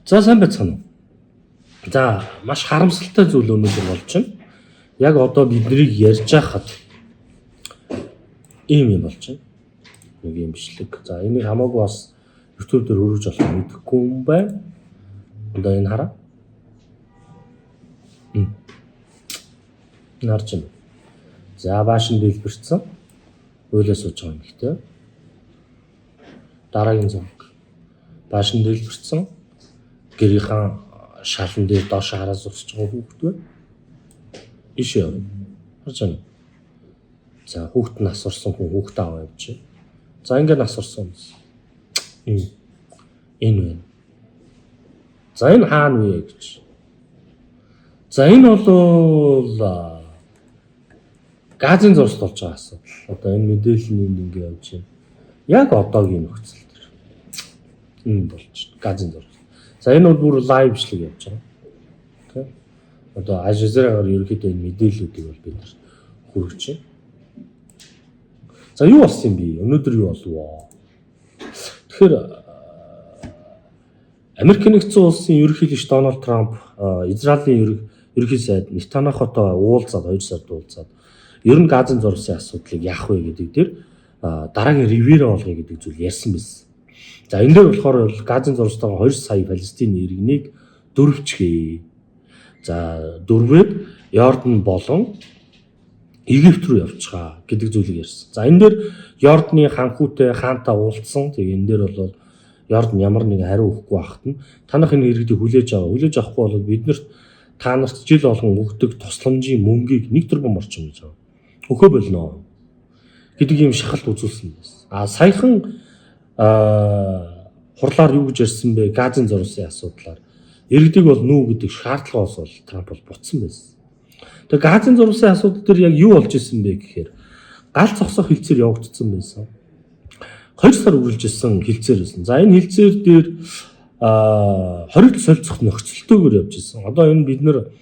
За сайн байцгаана уу. За маш харамсалтай зүйл өнөөдөр болж байна. Яг одоо биднийг ярьж байхад ийм болж байна. Нэг юм бичлэг. За энийг хамаагүй бас YouTube дээр хөрвж болох мэдэхгүй юм байна. Одоо энэ хараа. Нарч байна. За баашин дэлбэрсэн. Өөлөө сууж байгаа юм ихтэй. Дараагийн зураг. Баашин дэлбэрсэн. Гэрийнхэн шалан дээр доош хараа зогсож байгаа хүүхэд байна. Иш яв. Харж байна. За хүүхэд нас орсон хүн хүүхдээ аваа явж. За ингээд нас орсон юм. Энэ байна. За энэ хаана вэ гэж. За энэ бол газын зурс болж байгаа асуудал. Одоо энэ мэдээллийн ингээд явж байна. Яг одоогийн нөхцөл төр. Энэ болж газын зурс. За энэ бол бүр лайв бичлэг явж байгаа. Тэ. Одоо Ажизрагаар ерөөхдөө энэ мэдээллүүдийг бол бид нар хүргэж байна. За юу болсон юм бэ? Өнөөдөр юу болов? Тэгэхээр Америк нэгдсэн улсын ерөнхийлөгч Дональд Трамп Израилийн ерөнхий сайд Нетаньяхутой уулзаад 2 сард уулзаад ер нь газын зурсын асуудлыг яах вэ гэдэг дээр дараагийн ривера болгоё гэдэг зүйл ярьсан байсан. За энэ дээр болохоор газын зурстайгаа 2 сая Палестины иргэнийг дөрвчгээ. За дөрвөөд Йордан болон Египт рүү явчихаа гэдэг зүйлийг ярьсан. За энэ дээр Йорданы ханхүүтэй хаантай уулзсан. Тэгээ энэ дээр бол Йордан ямар нэгэн хариу өгөхгүй байхад нь танах энэ иргэдийг хүлээж аваа. Хүлээж авахгүй бол биднэрт та нарт жил болгон өгдөг тусламжийн мөнгийг 1 тэрбум орчим гэж байгаа. Өгөө болно гэдэг ийм шахалт үзүүлсэн байсан. Саяхан хурлаар юу гэж ярьсан бэ? Газын зурсын асуудлаар иргэдийг бол нүү гэдэг шаардлагаас бол Трамп бол буцсан байсан. Тэгээ газын зурсын асуудал дээр яг юу болж исэн бэ гэхээр гал зогсох хилцээр явагдсан байсан. 2 сар үргэлжилсэн хилцээр байсан. За энэ хилцээр дээр хоригд солилцох нөхцөлтөөр явж исэн. Одоо энэ бид нэр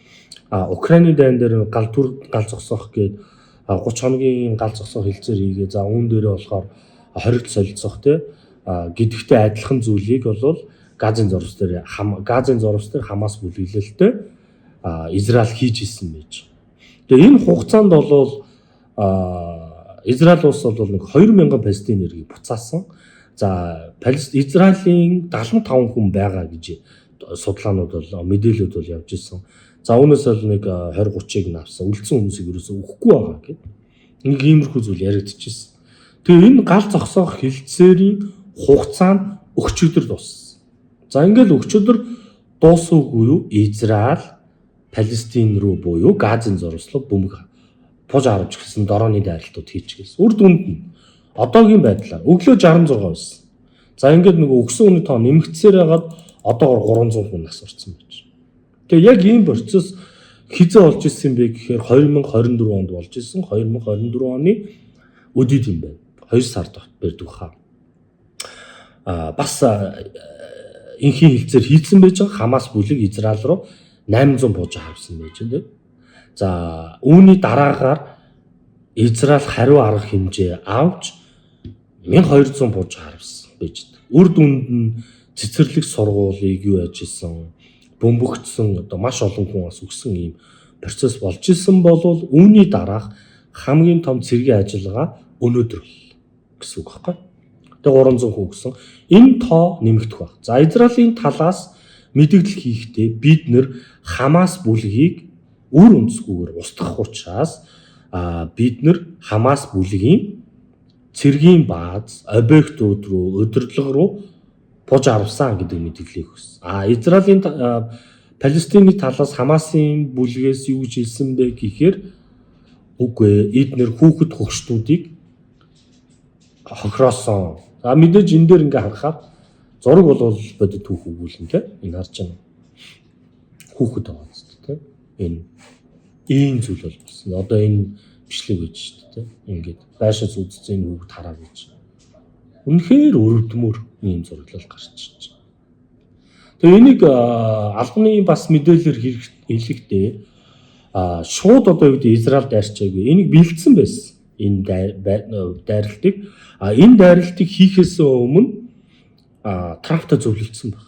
Украины дайн дээр гал зогсох гээд 30 хоногийн гал зогсох хилцээр хийгээ. За үүн дээрээ болохоор хоригд солилцох гэдэгтэй адилхан зүйлийг бол газын зурс дээр Хамас бүлэглэлтэй Израиль хийж исэн байж. Тэгээ энэ хугацаанд бол Израиль улс бол нэг 2000 Палестин иргэнийг буцаасан. За Израилийн 75 хүн байгаа гэж судалгаанууд бол мэдээлэлүүд бол явж исэн. За үүнээс бол нэг 20-30-ыг нь авсан. Үлдсэн хүмүүсийг ерөөсөө өгөхгүй байгаа гэдэг. Нэг иймэрхүү зүйл яригдчихсэн. Тэгээ энэ гал зогсоох хилцээрийн хугацаанд өчигдөр дууссан. За ингээл өчигдөр дуусаагүй юу? Израиль Палестин руу буюу Газын зурслог бөмбөг пуж авч гисэн дорооны дайралтууд хийчихсэн. Үр дүнд нь одоогийн байдлаар өглөө 66 байсан. За ингээд нөгөө өгсөн хүний тоо нэмэгдсээр хагаад одоогоор 300 хүн нас орсон байж. Тэгээ яг ийм процесс хизээ болж исэн бэ гэхээр 2024 онд болж исэн. 2024 оны өдид юм байна. 2 сард бэрдүү хаа. Бас инхийн хилцээр хийцэн байж байгаа Хамас бүлэг Израиль руу 800 бууж авсан байж байна. За үүний дараагаар Израиль хариу арга хэмжээ авч 1200 бууж харвсан байж байна. Үр дүнд нь цэцэрлэг сургуулийг юу яжсэн бөмбөгдсөн одоо маш олон хүн бас өгсөн ийм процесс болж исэн бол үүний дараах хамгийн том цэргийн ажиллагаа өнөөдөр гэсэн үг байхгүй. Тэгээ 300 хүн өгсөн. Энэ тоо нэмэгдэх баг. За Израилийн талаас мэдээлэл хийхдээ бид нэр Хамас бүлгийг үр үндэсгүйгээр устгах учраас бид нэр Хамас бүлгийн цэргийн бааз объектууд руу өдөрлөг рүү пуж авсан гэдэг мэдээллийг өгсөн. Израилийн Палестины талаас Хамасын бүлгээс юу гэж хэлсэн бэ гэхээр үгүй эднэр хүүхэд хөгшнүүдийг хохироосон. За мэдээж энэ дээр ингээ харахад зураг бол бодит түүх өгүүлэн тэ энэ харж байна. Хүүхэд байгаа зү тэ энэ ийм зүйл болсон. Одоо энэ бичлэг гэж шүү дээ тэ ингээд байшаас үзсэн энэ хүүхэд хараа гэж. Үнэхээр өрөвдмөр ийм зураглал гарч ирж байна. Тэгээ энийг албаны бас мэдээлэлээр хэлэхдээ шууд одоо юу гэдэг Израиль дайрчаагүй. Энийг бэлдсэн байсан. Энэ дайралтыг энэ дайралтыг хийхээс өмнө Трамптай зөвлөлдсөн баг.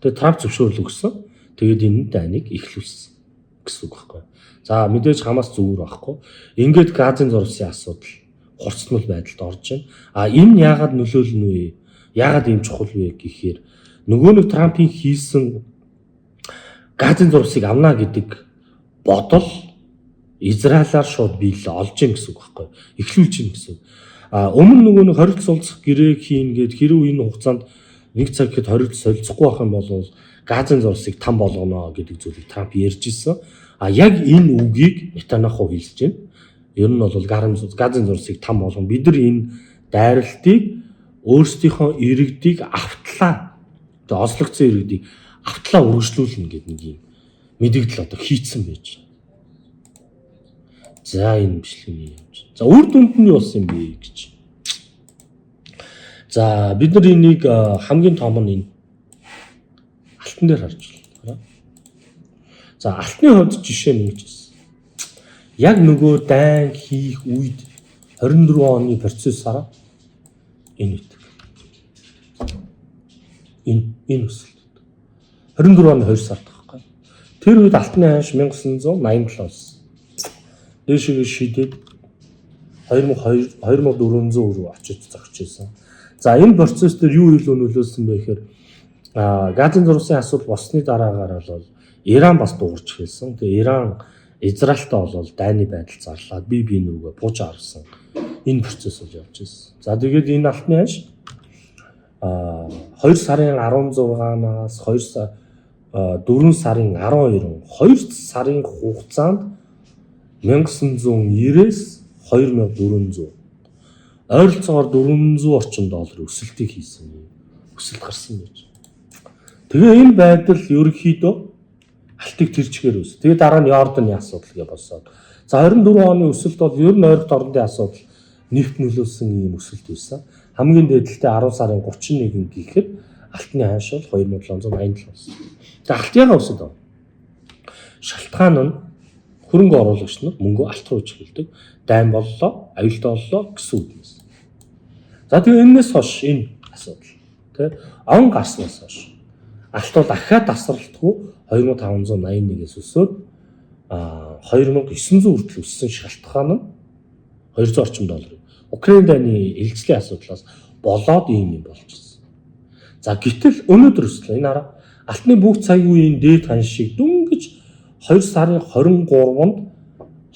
Тэгээ Трамп зөвшөөрөл өгсөн. Тэгээд энэ дайныг эхлүүлсэн гэсэн үг байхгүй. За мэдээж Хамас зүгээр байхгүй. Ингээд Газын зурвасын асуудал хурцтмал байдалд орж байна. Энэ яагаад нөлөөлнө вэ? Яагаад ийм чухал вэ гэхээр нөгөө нэг Трампын хийсэн Газын зурвасыг авна гэдэг бодол Израилаар шууд биелэл олж ийн гэсэн үг байхгүй. Эхлүүлж ийн гэсэн үг. Өмнө нөгөө нэг хоригдл суулцах гэрээг хийн гээд хэрэг энэ хугацаанд нэг цаг хэд хоригдл солилцохгүй байх юм бол Газын зурвасыг там болгоно гэдэг зүйлийг Трамп ярьж ирсэн. Яг энэ үгийг Нетаньяху хэлж байна. Ер нь бол Газын зурвасыг там болгоно. Бид нар энэ дайралтыг өөрсдийнхөө иргэдийг автлаа. Тэгээ ослогдсон иргэдийг автлаа үргэлжлүүлнэ гэдэг нэг юм мэдээлэл одоо хийцэн байж байна. За энэ бичлэгийн юм. За үр дүнд нь юу болсон юм бэ гэж. За бид нар энийг хамгийн том нь энэ алтан дээр харж байна. За алтны хувьд жишээ нь гэж байна. Яг нөгөө дайн хийх үед 24 оны процессороо энэ үүдэг. Энэ өсөлт. 24 оны 2 сард байхгүй. Тэр үед алтны ханш 1987 болсон. Дэшиг шидэд 2400 руу очиж зогсож байсан. За энэ процесс дээр юу илүү нөлөөлсөн бэ гэхээр Газын зурвасын асуудал болсны дараагаар бол Иран бас дуурч хэлсэн. Тэгээ Иран Израильтай бол дайны байдал зарлаад бие рүүгээ бууж авсан. Энэ процесс бол явж байсан. За тэгээд энэ алтны ханш 2 сарын 16-наас 4 сарын 12 2 сарын хугацаанд 1990-с 2400 ойролцоогоор 400 орчим долларын өсөлтийг хийсэн. Өсөлт гарсан гэж. Тэгээ энэ байдал ерөнхийдөө алтыг тэрчгээр өс. Тэгээ дараа нь Йорданы асуудал гэж босоод. За 24 оны өсөлт бол ер нь ойролт орнын асуудал нефт нөлөөлсөн ийм өсөлт байсан. Хамгийн дээдлэлтэй 10 сарын 31 гэхэд алтны ханш бол 2787 болсон. Тэгээ алт яга өсөд байна. Шалтгаан нь хөрөнгө оруулагч нар мөнгө алт руу чиглэдэг. Дайн боллоо, аюултай боллоо гэсэн үгнээс. За тэгээ энэс хойш энэ асуудал тий он гарснаас хойш алт бол дахиад тасралтгүй 2581-ээс өсөөд 2900 хүртэл өссөн шалтгаан нь 200 орчим доллар. Украин дайны илжлийн асуудлаас болоод ийм юм болж байна. За гэтэл өнөөдөр өслөө энэ арга алтны бүх цагийн үеийн дээд ханшийг дүнгэж 2 сарын 23-нд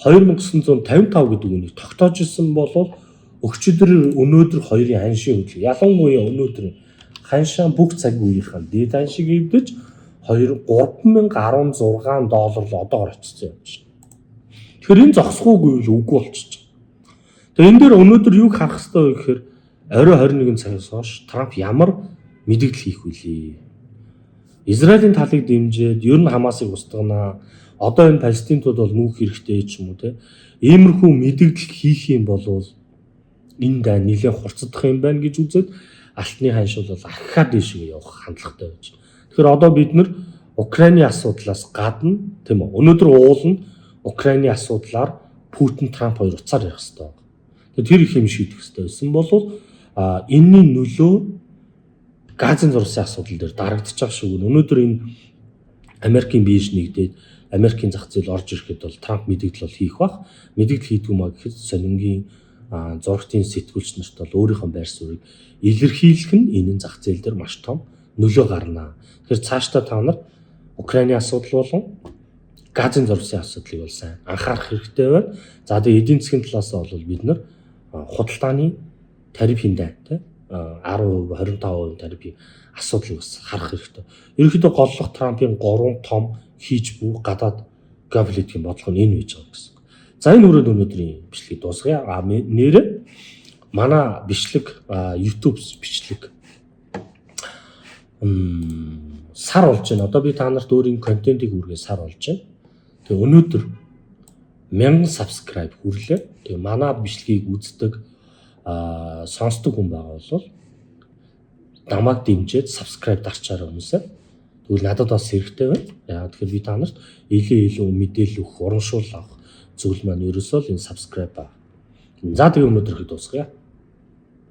2955 гэдэг үнийг тогтоож ирсэн бол өчигдөр өнөөдөр хоёрын ханшийн хөдөлгөөн ялангуяа өнөөдрийн ханшаа бүх цагийн үеийнхэн дээд ханшийг эвдэж 3016 доллар л одоогор очсон юм чинь. Тэгэхээр энэ зогсохгүйгүй л үгүй болчихж байна. Тэгээ энэ дээр өнөөдөр юг харах хэрэгтэй вэ гэхээр орой 21 цагаас хойш Трамп ямар мэдээлэл хийх вүлээ. Израилийн талыг дэмжиж ер нь Хамасыг устгана. Одоо энэ Палестинтууд бол нүүх хэрэгтэй ч юм уу те. Иймэрхүү мэдээлэл хийх юм бол энэ даа нэлээд хурцдах юм байна гэж үзээд алтны ханш бол ахихад дэшгээ явах хандлагатай байж. Тэгэхээр одоо бид нар Украины асуудлаас гадна тийм үү. Өнөөдөр уулна Украины асуудлаар Путин Трамп хоёр уцаар ярих хэрэгтэй байна. Тэгэхээр тэр их юм шийдэх хэрэгтэй байсан бол энэний нөлөө Газын зурвасын асуудал дээр дарагдчих жоох шиг өнөөдөр энэ Америкийн бирж нэгдээд Америкийн зах зээл орж ирэхэд бол Трамп мэдээлэл бол хийх бах. Мэдээлэл хийдгүү маа гэхэд сонингийн зургтын сэтгүүлч нарт бол өөрийнхөө байр суурийг илэрхийлэх нь энэ зах зээл дээр маш том нөлөө гарна. Тэгэхээр цаашдаа та нар Украины асуудал болон Газын зурвасын асуудлыг бол сайн анхаарах хэрэгтэй байна. За тэгээ эдийн засгийн талаас бол бид нар худалдааны тарифын дайн тий 10%, 25% тарифын асуудлыг бас харах хэрэгтэй. Ерөнхийдөө голлох Трампын 3 том хийж буй гадаад геополитикийн бодлого нь энэ байж байгаа гэсэн. За энэ хүрээд өнөөдрийн бичлэгийг дуусгая. Нэрээ манай бичлэг YouTube бичлэг сар болж байна. Одоо би та нарт өөрийн контентыг хүргэх сар болж байна. Тэгээ өнөөдөр 1000 subscribe хүрлээ. Тэгээ манай бичлэгийг үздэг сонсдог хүн байгаа бол намайг дэмжиж subscribe дарчаарай хүмүүсээ. Тэгвэл надад бас хэрэгтэй байна. Яагаад тэгэхээр би та нарт илүү мэдээлэл өгөх, урамшуул авах зүйл маань ерөөсөө л энэ subscribe ба. За тэгээ өнөөдрийг дуусгая.